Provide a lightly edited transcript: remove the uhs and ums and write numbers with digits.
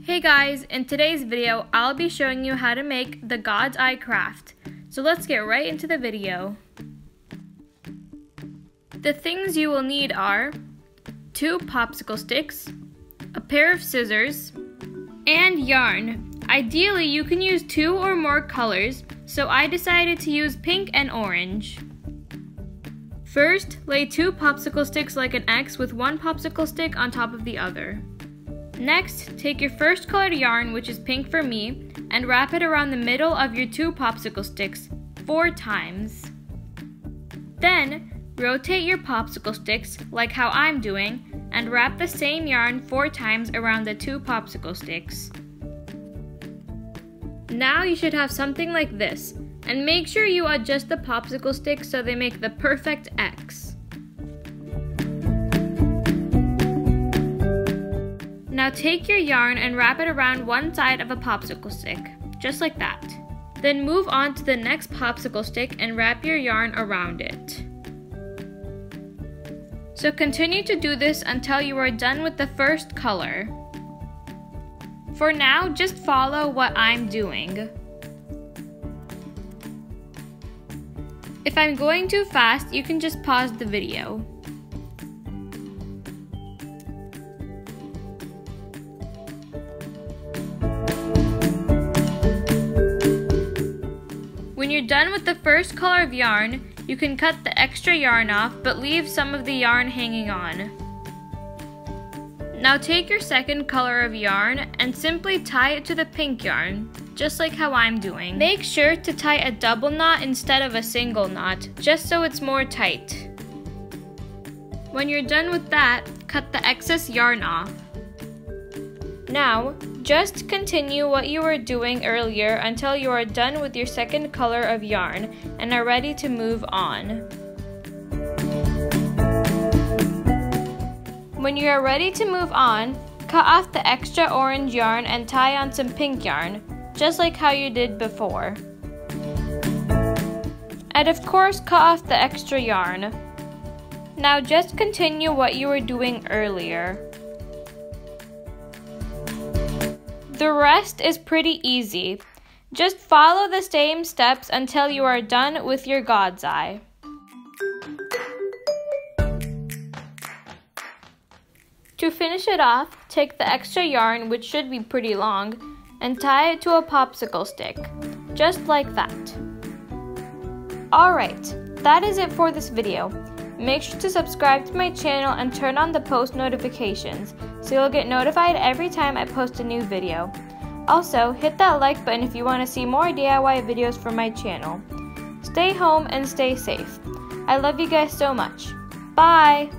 Hey guys, in today's video, I'll be showing you how to make the God's Eye craft. So let's get right into the video. The things you will need are 2 popsicle sticks, a pair of scissors, and yarn. Ideally, you can use 2 or more colors, so I decided to use pink and orange. First, lay 2 popsicle sticks like an X with 1 popsicle stick on top of the other. Next, take your first colored yarn, which is pink for me, and wrap it around the middle of your 2 popsicle sticks 4 times. Then, rotate your popsicle sticks, like how I'm doing, and wrap the same yarn 4 times around the 2 popsicle sticks. Now you should have something like this, and make sure you adjust the popsicle sticks so they make the perfect X. Now take your yarn and wrap it around one side of a popsicle stick, just like that. Then move on to the next popsicle stick and wrap your yarn around it. So continue to do this until you are done with the first color. For now, just follow what I'm doing. If I'm going too fast, you can just pause the video. When you're done with the first color of yarn, you can cut the extra yarn off, but leave some of the yarn hanging on. Now take your second color of yarn and simply tie it to the pink yarn, just like how I'm doing. Make sure to tie a double knot instead of a single knot, just so it's more tight. When you're done with that, cut the excess yarn off. Now, just continue what you were doing earlier until you are done with your second color of yarn and are ready to move on. When you are ready to move on, cut off the extra orange yarn and tie on some pink yarn, just like how you did before. And of course, cut off the extra yarn. Now just continue what you were doing earlier. The rest is pretty easy. Just follow the same steps until you are done with your God's Eye. To finish it off, take the extra yarn, which should be pretty long, and tie it to a popsicle stick, just like that. Alright, that is it for this video. Make sure to subscribe to my channel and turn on the post notifications so you'll get notified every time I post a new video. Also, hit that like button if you want to see more DIY videos from my channel. Stay home and stay safe. I love you guys so much. Bye!